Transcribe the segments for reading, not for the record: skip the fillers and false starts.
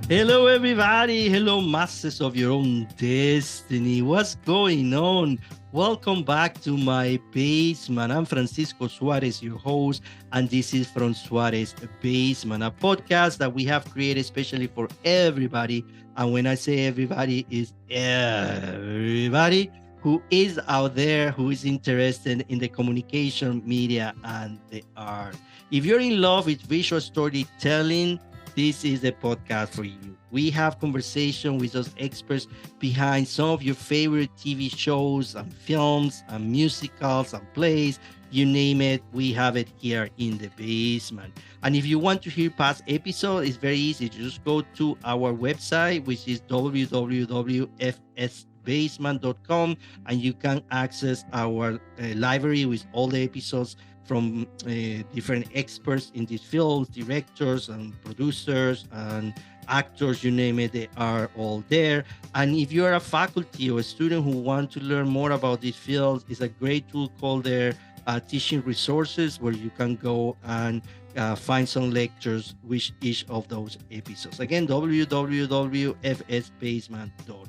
Hello, everybody. Hello, masters of your own destiny. What's going on? Welcome back to my basement. I'm Francisco Suarez, your host, and this is from Suarez Basement, a podcast that we have created especially for everybody. And when I say everybody, is everybody who is out there, who is interested in the communication, media, and the art. If you're in love with visual storytelling, this is the podcast for you. We have conversation with those experts behind some of your favorite TV shows and films and musicals and plays. You name it, we have it here in the basement. And if you want to hear past episodes, it's very easy. Just go to our website, which is www.fsbasement.com, and you can access our library with all the episodes from different experts in these fields, directors and producers and actors, you name it, they are all there. And if you are a faculty or a student who want to learn more about these fields, it's a great tool called their teaching resources, where you can go and find some lectures with each of those episodes. Again, www.fsbasement.com.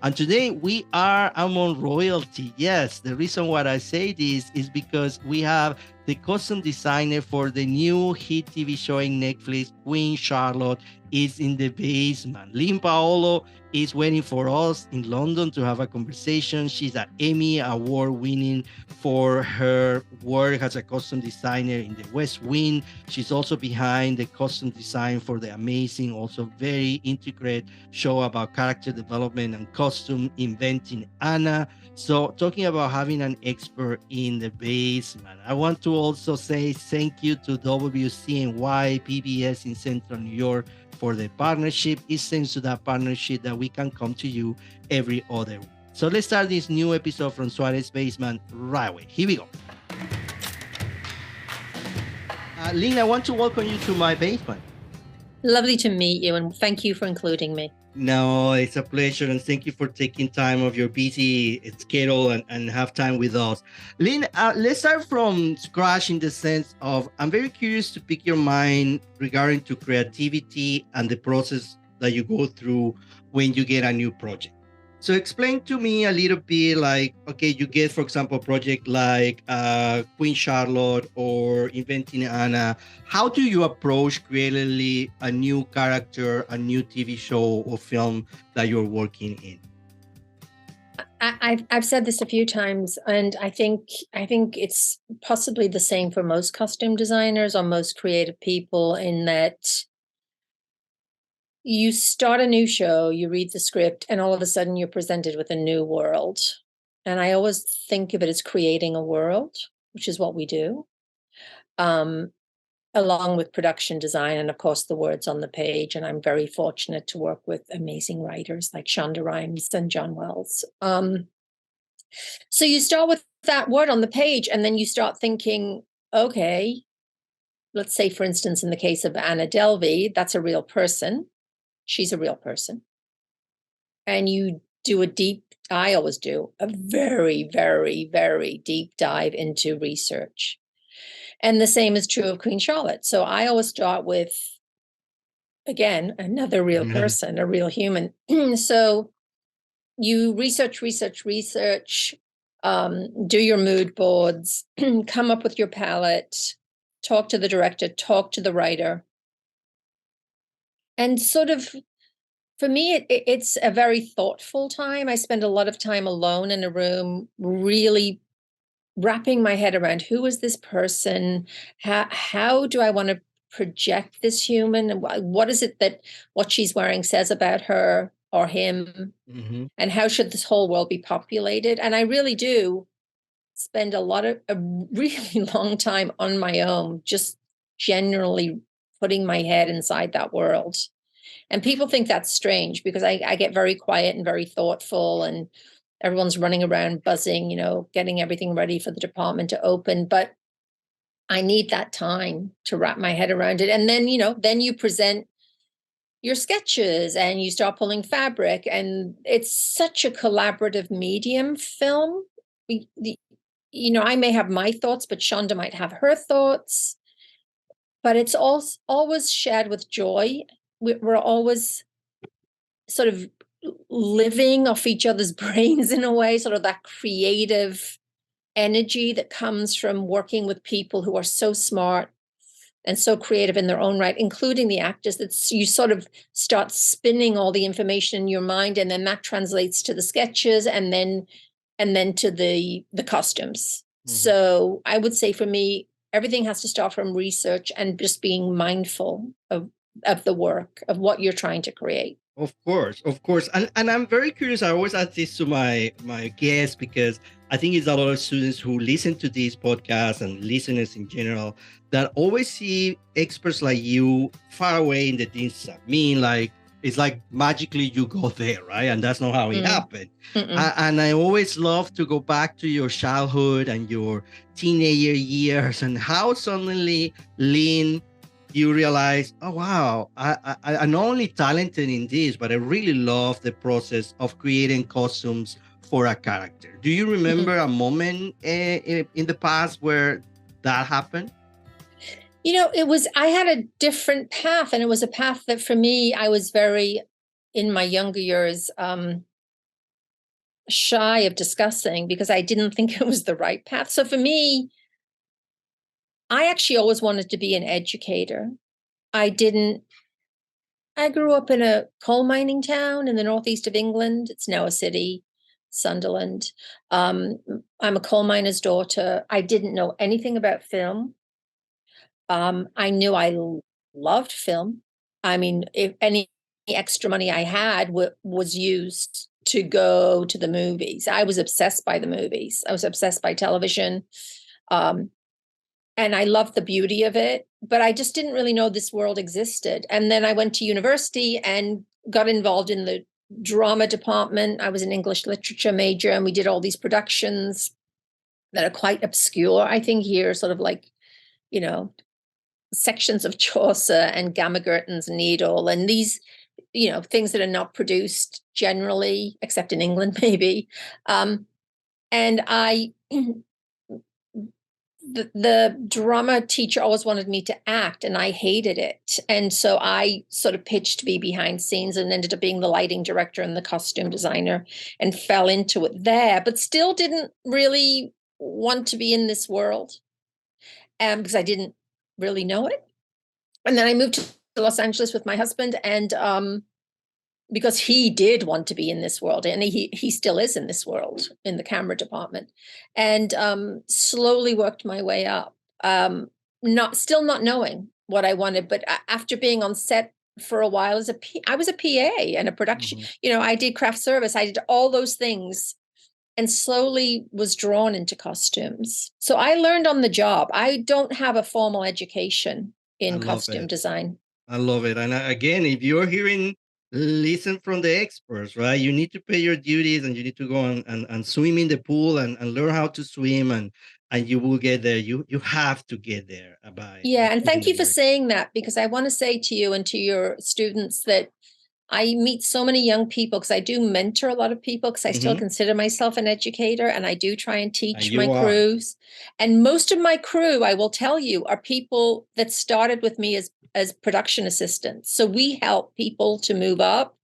And today we are among royalty. Yes, the reason why I say this is because we have the custom designer for the new hit TV show in Netflix, Queen Charlotte, is in the basement. Lyn Paola is waiting for us in London to have a conversation. She's an Emmy-Award winning for her work as a custom designer in the West Wing. She's also behind the custom design for the amazing, also very intricate show about character development and costume inventing Anna. So talking about having an expert in the basement, I want to also say thank you to WCNY PBS in Central New York for the partnership. It's thanks to that partnership that we can come to you every other week. So let's start this new episode from Suarez Basement right away. Here we go. Lyn, I want to welcome you to my basement. Lovely to meet you, and thank you for including me. No, it's a pleasure, and thank you for taking time of your busy schedule and have time with us. Lyn, let's start from scratch in the sense of, I'm very curious to pick your mind regarding to creativity and the process that you go through when you get a new project. So explain to me a little bit, like, okay, you get, for example, a project like Queen Charlotte or Inventing Anna. How do you approach creatively a new character, a new TV show or film that you're working in? I've said this a few times, and I think it's possibly the same for most costume designers or most creative people, in that you start a new show, you read the script, and all of a sudden you're presented with a new world. And I always think of it as creating a world, which is what we do, along with production design and, of course, the words on the page. And I'm very fortunate to work with amazing writers like Shonda Rhimes and John Wells. So you start with that word on the page, and then you start thinking, okay, let's say, for instance, in the case of Anna Delvey, that's a real person. She's a real person. And you do I always do a very, very, very deep dive into research. And the same is true of Queen Charlotte. So I always start with, again, another real person, a real human. So you research, do your mood boards, come up with your palette, talk to the director, talk to the writer. And sort of, for me, it's a very thoughtful time. I spend a lot of time alone in a room, really wrapping my head around, who is this person? How do I want to project this human? And what is it that what she's wearing says about her or him? Mm-hmm. And how should this whole world be populated? And I really do spend a really long time on my own, just generally putting my head inside that world. And people think that's strange, because I get very quiet and very thoughtful, and everyone's running around buzzing, getting everything ready for the department to open. But I need that time to wrap my head around it. And then, then you present your sketches and you start pulling fabric. And it's such a collaborative medium, film. I may have my thoughts, but Shonda might have her thoughts. But it's always shared with joy we're always sort of living off each other's brains in a way, sort of that creative energy that comes from working with people who are so smart and so creative in their own right, including the actors, that you sort of start spinning all the information in your mind, and then that translates to the sketches, and then to the costumes. Mm-hmm. So I would say for me, everything has to start from research and just being mindful of the work, of what you're trying to create. Of course. And I'm very curious. I always ask this to my guests, because I think it's a lot of students who listen to this podcast and listeners in general that always see experts like you far away in the distance. I mean, like, it's like magically you go there, right? And that's not how it happened. And I always love to go back to your childhood and your teenager years, and how suddenly, Lyn, you realize, oh, wow, I'm not only talented in this, but I really love the process of creating costumes for a character. Do you remember a moment in the past where that happened? You know, I had a different path, and it was a path that for me, I was very, in my younger years, shy of discussing, because I didn't think it was the right path. So for me, I actually always wanted to be an educator. I grew up in a coal mining town in the northeast of England. It's now a city, Sunderland. I'm a coal miner's daughter. I didn't know anything about film. I knew I loved film. I mean, if any extra money I had was used to go to the movies. I was obsessed by the movies. I was obsessed by television. And I loved the beauty of it, but I just didn't really know this world existed. And then I went to university and got involved in the drama department. I was an English literature major, and we did all these productions that are quite obscure, I think, here, sort of like, you know, sections of Chaucer and Gamma-Gurton's Needle, and these, you know, things that are not produced generally, except in England, maybe. And I... The drama teacher always wanted me to act, and I hated it. And so I sort of pitched to be behind scenes, and ended up being the lighting director and the costume designer, and fell into it there, but still didn't really want to be in this world, because I didn't really know it. And then I moved to Los Angeles with my husband, and because he did want to be in this world, and he still is in this world, in the camera department, and slowly worked my way up, still not knowing what I wanted. But after being on set for a while I was a PA and a production, you know, I did craft service, I did all those things, and slowly was drawn into costumes. So I learned on the job. I don't have a formal education in costume design. I love it. And again, if you're hearing, listen from the experts, right? You need to pay your duties, and you need to go and swim in the pool and learn how to swim, and you will get there. You have to get there and thank you for saying that, because I want to say to you and to your students that I meet so many young people, because I do mentor a lot of people, because I still consider myself an educator, and I do try and teach my crews. And most of my crew, I will tell you, are people that started with me as production assistants. So we help people to move up.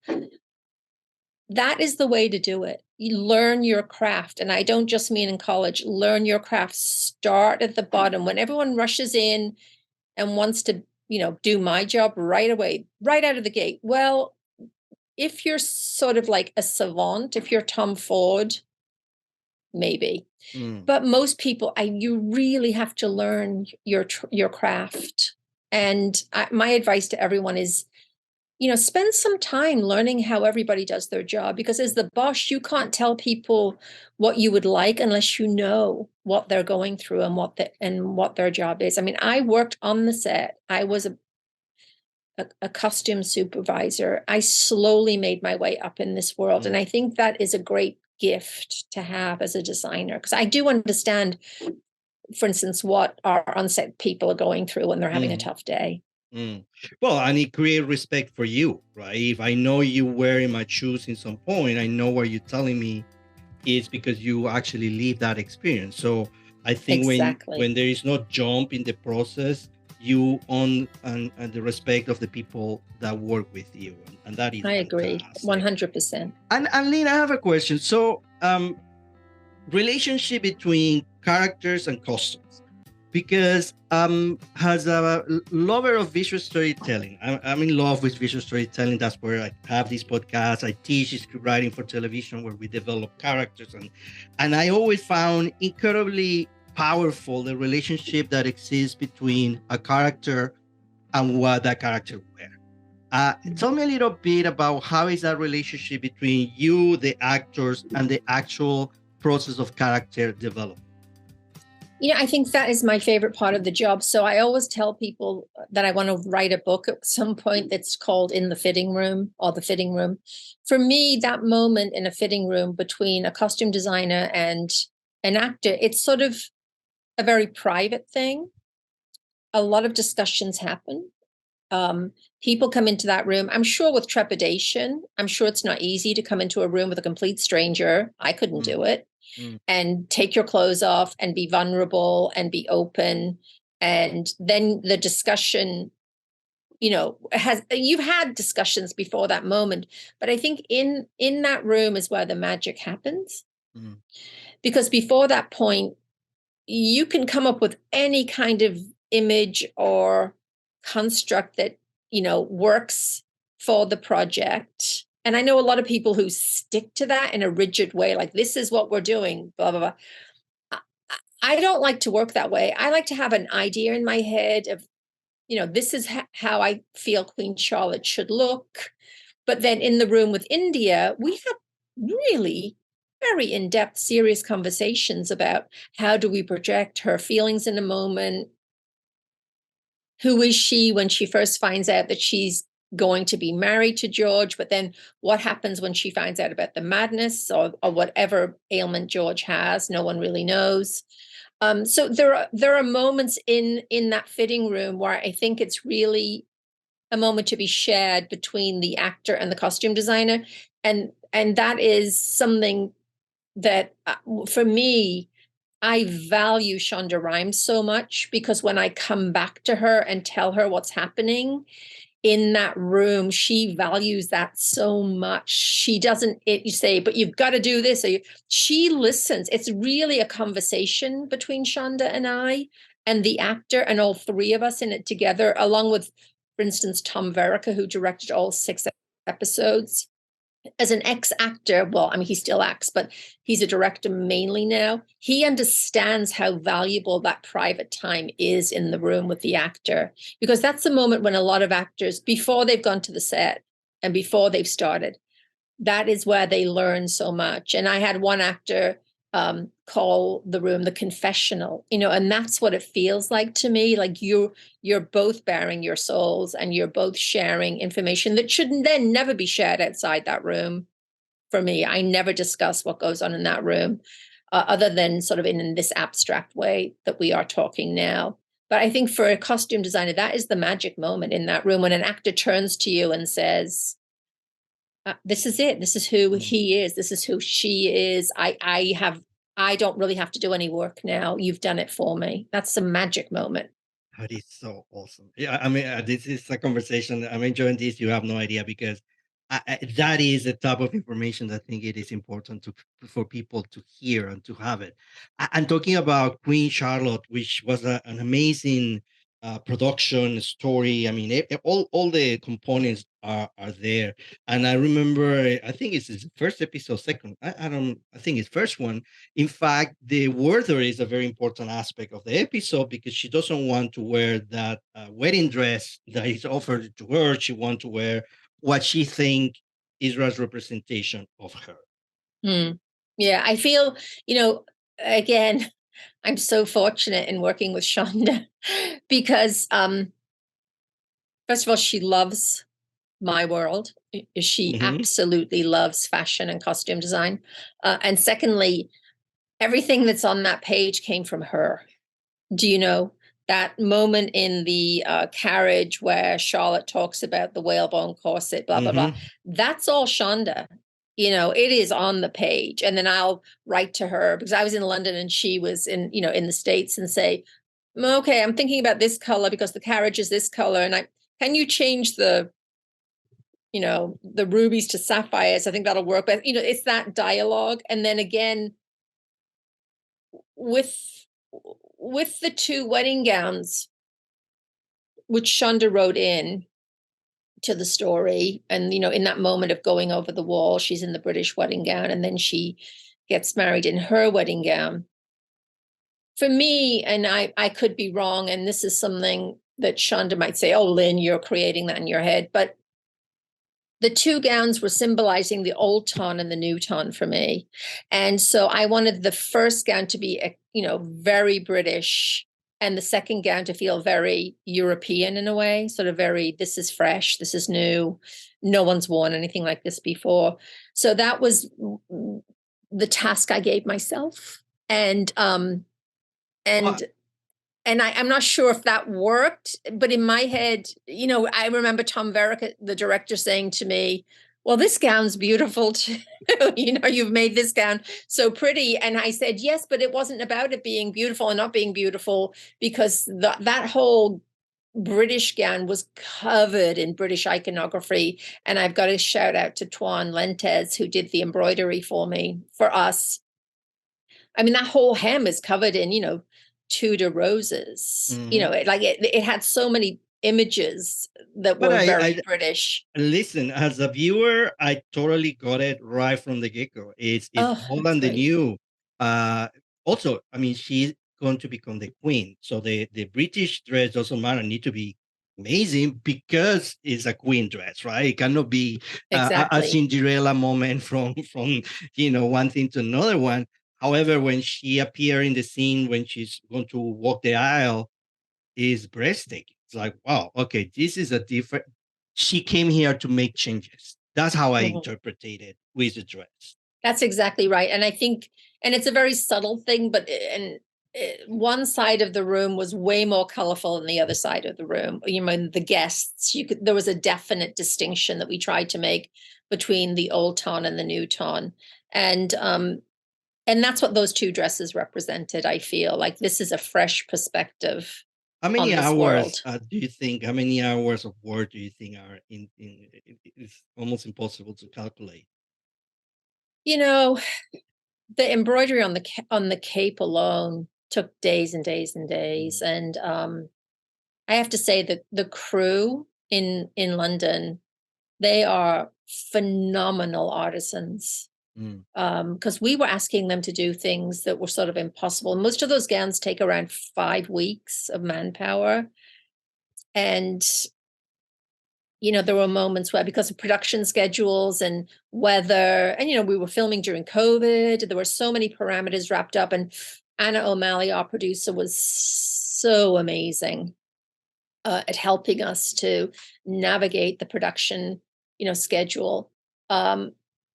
That is the way to do it. You learn your craft. And I don't just mean in college. Learn your craft. Start at the bottom. When everyone rushes in and wants to, you know, do my job right away, right out of the gate. Well, if you're sort of like a savant, if you're Tom Ford, maybe. But most people, you really have to learn your craft. And my advice to everyone is, you know, spend some time learning how everybody does their job, because as the boss, you can't tell people what you would like unless you know what they're going through and what their job is. I mean, I worked on the set. I was a costume supervisor. I slowly made my way up in this world. And I think that is a great gift to have as a designer, because I do understand, for instance, what our on-set people are going through when they're having a tough day. Well, and it creates respect for you, right? If I know you were in my shoes in some point, I know what you're telling me is because you actually live that experience. So I think when there is no jump in the process, you own and the respect of the people that work with you, and that is I agree, fantastic. 100%. And Lyn, I have a question. So, relationship between characters and costumes, because as a lover of visual storytelling, I'm in love with visual storytelling. That's where I have this podcast. I teach scriptwriting for television, where we develop characters, and I always found incredibly powerful the relationship that exists between a character and what that character wears. Tell me a little bit about how is that relationship between you, the actors, and the actual process of character development. I think that is my favorite part of the job. So I always tell people that I want to write a book at some point that's called In the Fitting Room or The Fitting Room. For me, that moment in a fitting room between a costume designer and an actor, it's sort of a very private thing. A lot of discussions happen. People come into that room, I'm sure, with trepidation. I'm sure it's not easy to come into a room with a complete stranger. I couldn't do it. And take your clothes off and be vulnerable and be open. And then the discussion, you've had discussions before that moment, but I think in that room is where the magic happens. Because before that point, you can come up with any kind of image or construct that works for the project. And I know a lot of people who stick to that in a rigid way, like this is what we're doing, blah blah blah. I don't like to work that way. I like to have an idea in my head of this is how I feel Queen Charlotte should look. But then in the room with India, we have really very in-depth, serious conversations about how do we project her feelings in a moment. Who is she when she first finds out that she's going to be married to George? But then what happens when she finds out about the madness or whatever ailment George has? No one really knows. So there are moments in that fitting room where I think it's really a moment to be shared between the actor and the costume designer. And that is something that for me, I value Shonda Rhimes so much, because when I come back to her and tell her what's happening in that room, she values that so much. She doesn't you say, but you've got to do this. She listens. It's really a conversation between Shonda and I and the actor, and all three of us in it together, along with, for instance, Tom Verica, who directed all 6 episodes. As an ex-actor, well, I mean, he still acts, but he's a director mainly now. He understands how valuable that private time is in the room with the actor, because that's the moment when a lot of actors, before they've gone to the set and before they've started, that is where they learn so much. And I had one actor call the room the confessional, and that's what it feels like to me. Like you're both bearing your souls and you're both sharing information that should then never be shared outside that room. For me, I never discuss what goes on in that room other than sort of in this abstract way that we are talking now. But I think for a costume designer, that is the magic moment in that room, when an actor turns to you and says, this is it. This is who he is. This is who she is. I don't really have to do any work now. You've done it for me. That's a magic moment. That is so awesome. Yeah, I mean, this is a conversation. I'm enjoying this. You have no idea, because that is the type of information that I think it is important for people to hear and to have it. And talking about Queen Charlotte, which was an amazing production story. I mean, all the components are there. And I remember, I think it's his first episode, second. I don't. I think it's first one. In fact, the weather is a very important aspect of the episode, because she doesn't want to wear that wedding dress that is offered to her. She wants to wear what she thinks Israel's representation of her. Yeah, I feel, again, I'm so fortunate in working with Shonda because, first of all, she loves my world. She absolutely loves fashion and costume design. And secondly, everything that's on that page came from her. Do you know that moment in the carriage where Charlotte talks about the whalebone corset, blah, blah, blah? That's all Shonda. It is on the page. And then I'll write to her, because I was in London and she was in the States, and say, okay, I'm thinking about this color because the carriage is this color. And can you change the rubies to sapphires? I think that'll work. But, it's that dialogue. And then again, with the two wedding gowns, which Shonda wrote in to the story, and in that moment of going over the wall, she's in the British wedding gown, and then she gets married in her wedding gown. For me, and I could be wrong, and this is something that Shonda might say, oh, Lyn, you're creating that in your head, but the two gowns were symbolizing the old ton and the new ton for me. And so I wanted the first gown to be, very British, and the second gown to feel very European in a way, sort of very, this is fresh, this is new, no one's worn anything like this before. So that was the task I gave myself. And Well, I'm not sure if that worked, but in my head, I remember Tom Verick, the director, saying to me, well, this gown's beautiful too. You've made this gown so pretty. And I said, yes, but it wasn't about it being beautiful and not being beautiful, because that whole British gown was covered in British iconography. And I've got to shout out to Tuan Lentes, who did the embroidery for us. I mean, that whole hem is covered in, Tudor roses. mhm. It had so many images that But were very British. listen, as a viewer, I totally got it right from the get-go. It's Oh, old that's and the great. new. Uh, Also, I mean, she's going to become the queen, so the British dress doesn't matter. Need to be amazing because it's a queen dress, right? It cannot be a Exactly. Cinderella moment from one thing to another one. However, when she appear in the scene when she's going to walk the aisle, is breathtaking. It's like, wow, okay, this is a different. She came here to make changes. That's how I Mhm. interpreted it with the dress. That's exactly right. And I think, and it's a very subtle thing, but one side of the room was way more colorful than the other side of the room. The guests, there was a definite distinction that we tried to make between the old ton and the new ton. And that's what those two dresses represented. I feel like this is a fresh perspective How on many this hours world. do you think? How many hours of work do you think are in? It's almost impossible to calculate. You know, the embroidery on the cape alone took days and days and days. Mm, And I have to say that the crew in London, they are phenomenal artisans. mm, Because we were asking them to do things that were sort of impossible. Most of those gowns take around 5 weeks of manpower. And there were moments where, because of production schedules and weather, and we were filming during COVID, there were so many parameters wrapped up. And Anna O'Malley, our producer, was so amazing at helping us to navigate the production schedule.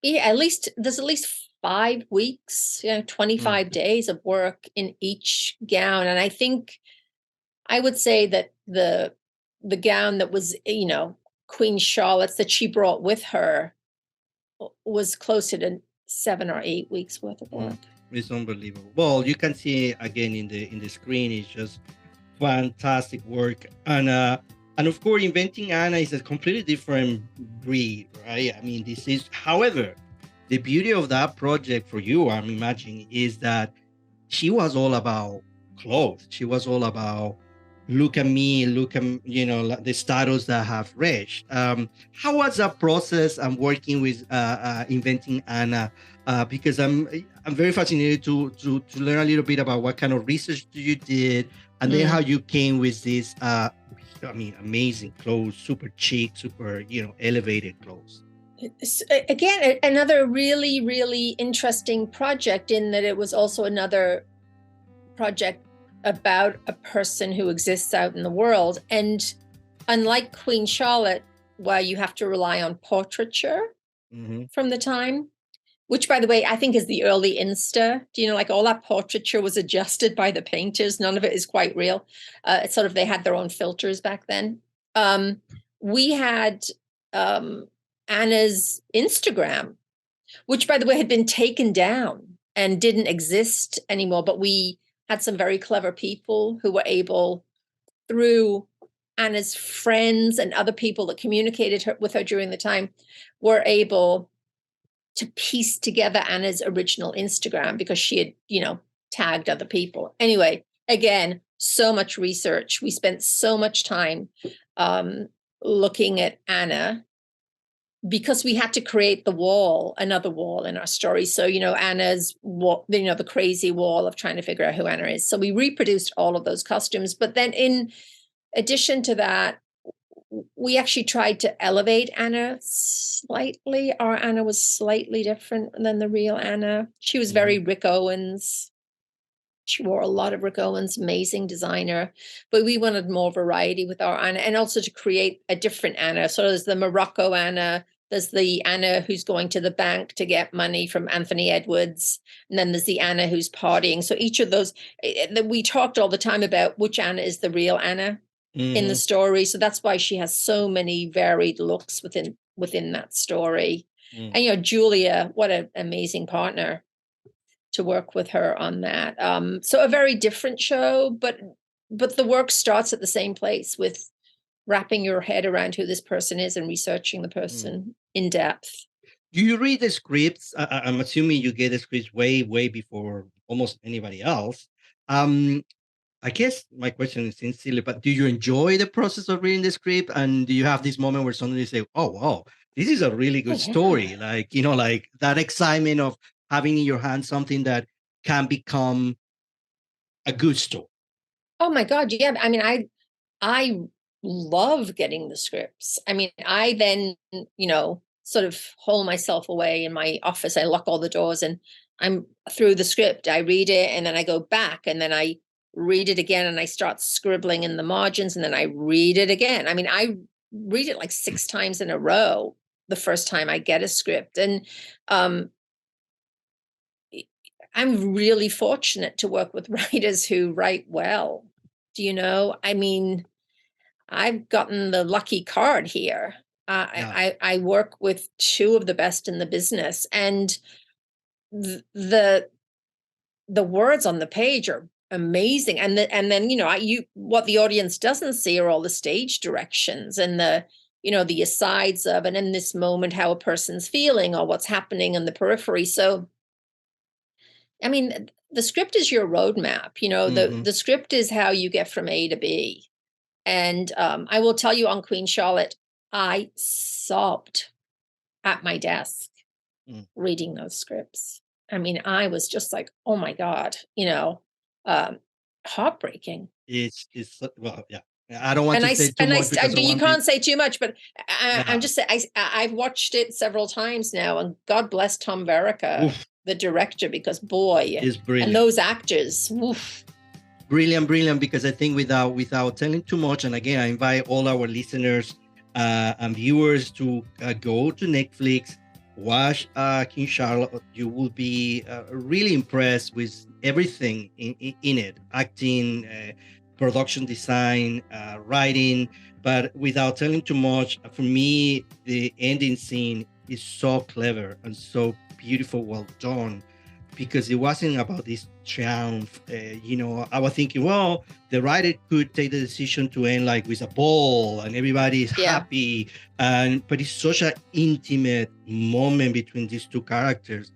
Yeah, there's at least 5 weeks, mm. 25 days of work in each gown. And I think I would say that the gown that was, Queen Charlotte's, that she brought with her, was closer to 7 or 8 weeks worth of Mm. work. It's unbelievable. Well, you can see again in the screen. It's just fantastic work, and of course, inventing Anna is a completely different breed, right? I mean, this is, however, the beauty of that project for you, I'm imagining, is that she was all about clothes. She was all about look at me, look at like the status that I have reached. How was that process and working with inventing Anna? Because I'm very fascinated to learn a little bit about what kind of research you did, and then how Mm. you came with this. I mean, amazing clothes, super chic, super elevated clothes. Again, another really, really interesting project, in that it was also another project about a person who exists out in the world. And unlike Queen Charlotte, where you have to rely on portraiture Mm-hmm. from the time, which, by the way, I think is the early Insta. Like all that portraiture was adjusted by the painters. None of it is quite real. It's sort of, they had their own filters back then. We had Anna's Instagram, which, by the way, had been taken down and didn't exist anymore. But we had some very clever people who were able, through Anna's friends and other people that communicated with her during the time, were able to piece together Anna's original Instagram because she had, tagged other people. Anyway, again, so much research. We spent so much time looking at Anna because we had to create another wall in our story. So, Anna's wall, the crazy wall of trying to figure out who Anna is. So we reproduced all of those costumes. But then in addition to that, we actually tried to elevate Anna slightly. Our Anna was slightly different than the real Anna. She was very Rick Owens. She wore a lot of Rick Owens, amazing designer. But we wanted more variety with our Anna, and also to create a different Anna. So there's the Morocco Anna. There's the Anna who's going to the bank to get money from Anthony Edwards. And then there's the Anna who's partying. So each of those, we talked all the time about which Anna is the real Anna in the story. So that's why she has so many varied looks within that story. And Julia, what an amazing partner to work with her on that. So a very different show, but the work starts at the same place, with wrapping your head around who this person is and researching the person in depth. Do you read the scripts? I'm assuming you get the scripts way, way before almost anybody else. I guess my question is silly, but do you enjoy the process of reading the script? And do you have this moment where suddenly you say, oh, wow, this is a really good story? Like, like that excitement of having in your hand something that can become a good story. Oh my God. Yeah. I mean, I love getting the scripts. I mean, I then, sort of hole myself away in my office. I lock all the doors and I'm through the script. I read it and then I go back and then I read it again and I start scribbling in the margins and then I read it again. I mean, I read it like 6 times in a row the first time I get a script. And I'm really fortunate to work with writers who write well. Do you know? I mean, I've gotten the lucky card here. I work with 2 of the best in the business, and the words on the page are amazing. And then what the audience doesn't see are all the stage directions and the asides of, and in this moment how a person's feeling or what's happening in the periphery. So, I mean, the script is your roadmap. The script is how you get from A to B. And I will tell you, on Queen Charlotte, I sobbed at my desk reading those scripts. I mean, I was just like, oh my God, heartbreaking. It's well, yeah. I don't want to say too much because you can't say too much, but I'm just saying, I've watched it several times now, and God bless Tom Verica, the director, because boy, is brilliant. And those actors, oof. Brilliant, because I think without telling too much, and again, I invite all our listeners and viewers to go to Netflix, watch King Charlotte. You will be really impressed with everything in it: acting, production design, writing. But without telling too much, for me, the ending scene is so clever and so beautiful, well done, because it wasn't about this triumph. I was thinking, well, the writer could take the decision to end like with a ball and everybody is happy, but it's such an intimate moment between these 2 characters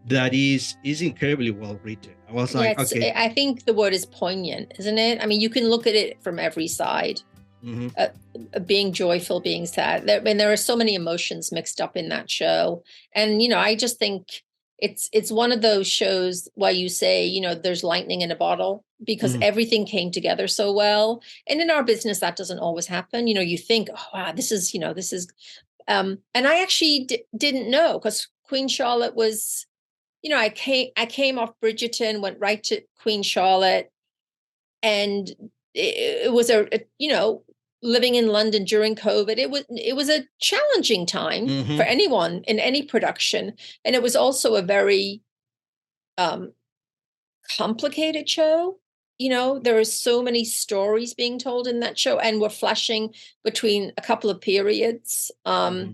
that is incredibly well written. I was like, okay. I think the word is poignant, isn't it? I mean, you can look at it from every side. Being joyful, being sad. There are so many emotions mixed up in that show, and I just think it's one of those shows where you say, there's lightning in a bottle, because everything came together so well. And in our business, that doesn't always happen. You think, oh wow, this is, and I actually didn't know, because Queen Charlotte was, I came off Bridgerton, went right to Queen Charlotte, and it was living in London during COVID, it was a challenging time for anyone in any production. And it was also a very complicated show. There are so many stories being told in that show, and we're flashing between a couple of periods. So,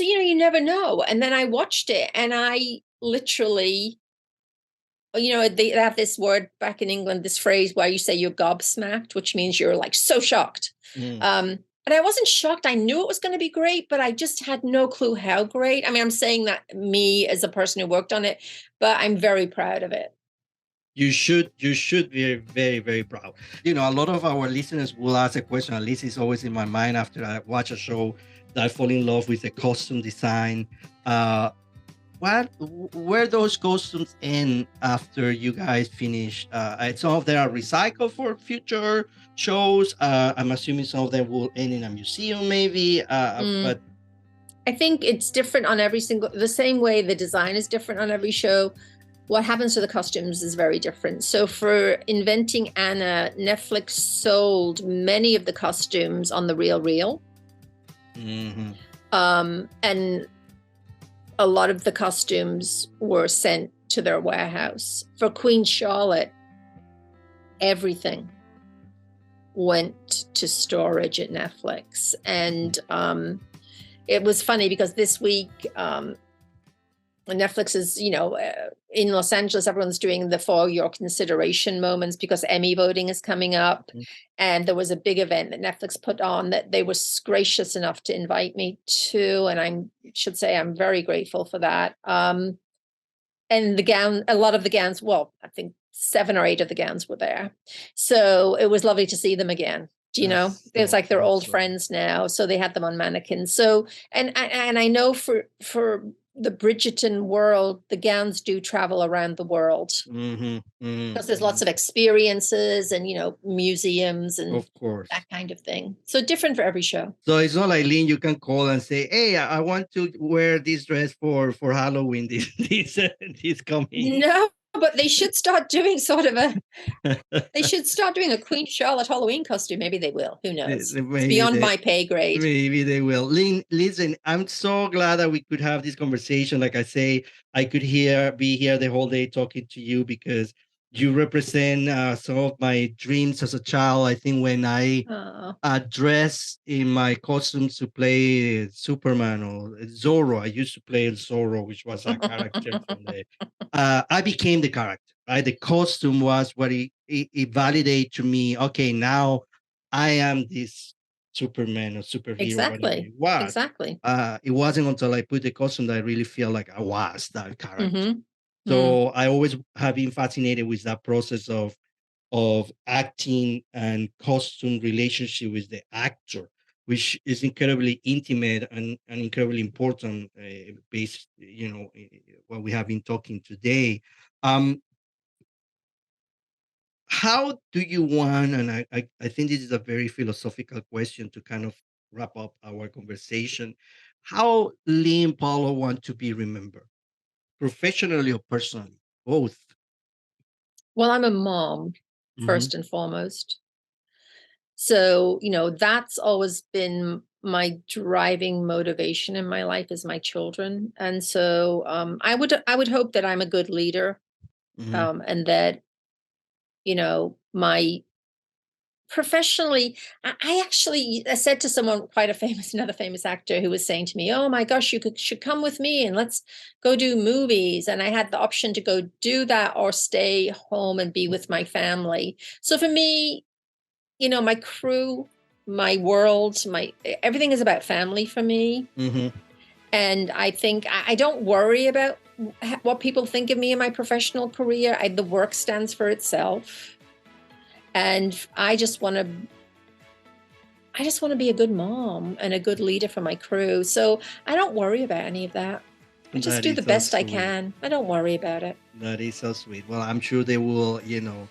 you never know. And then I watched it and I literally they have this word back in England, this phrase where you say you're gobsmacked, which means you're like so shocked. And I wasn't shocked. I knew it was going to be great, but I just had no clue how great. I mean, I'm saying that me as a person who worked on it, but I'm very proud of it. You should be very, very proud. A lot of our listeners will ask a question, at least it's always in my mind after I watch a show, that I fall in love with the costume design. Where those costumes end after you guys finish? Some of them are recycled for future shows. I'm assuming some of them will end in a museum, maybe. But I think it's different on the same way the design is different on every show. What happens to the costumes is very different. So for Inventing Anna, Netflix sold many of the costumes on the RealReal. And a lot of the costumes were sent to their warehouse. For Queen Charlotte, everything went to storage at Netflix. And it was funny because this week, Netflix is, in Los Angeles, everyone's doing the For Your Consideration moments because Emmy voting is coming up. And there was a big event that Netflix put on that they were gracious enough to invite me to. And I should say I'm very grateful for that. And a lot of the gowns, well, I think 7 or 8 of the gowns were there. So it was lovely to see them again. It was like they're old friends now. So they had them on mannequins. So, and I know for the Bridgerton world, the gowns do travel around the world because there's lots of experiences and museums and of course that kind of thing. So different for every show. So it's not like, Lyn, you can call and say, "Hey, I want to wear this dress for Halloween this coming." No, but they should start doing they should start doing a Queen Charlotte Halloween costume. Maybe they will. Who knows? It's beyond my pay grade. Maybe they will. Lyn, listen, I'm so glad that we could have this conversation. Like I say, I could be here the whole day talking to you because you represent some of my dreams as a child. I think when I dressed in my costumes to play Superman or Zorro, I used to play Zorro, which was a character from I became the character. Right? The costume was what it validated to me. Okay, now I am this Superman or superhero. Exactly. Exactly. It wasn't until I put the costume that I really feel like I was that character. So I always have been fascinated with that process of acting and costume relationship with the actor, which is incredibly intimate and incredibly important based, what we have been talking today. How do you want, and I think this is a very philosophical question to kind of wrap up our conversation, how Lyn Paola want to be remembered, professionally or personally, both? Well, I'm a mom, first and foremost. So, that's always been my driving motivation in my life is my children. And so I would hope that I'm a good leader and that, my professionally, I actually said to someone another famous actor who was saying to me, "Oh my gosh, should come with me and let's go do movies." And I had the option to go do that or stay home and be with my family. So for me, my crew, my world, everything is about family for me. And I think I don't worry about what people think of me in my professional career. The work stands for itself. And I just want to be a good mom and a good leader for my crew. So I don't worry about any of that. I just do the best I can. I don't worry about it. That is so sweet. Well, I'm sure they will, you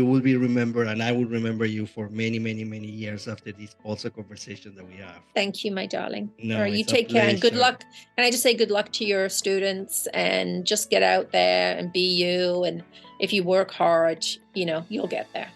will be remembered, and I will remember you for many, many, many years after this also conversation that we have. Thank you, my darling. No, you take care and good luck. And I just say good luck to your students and just get out there and be you. And if you work hard, you'll get there.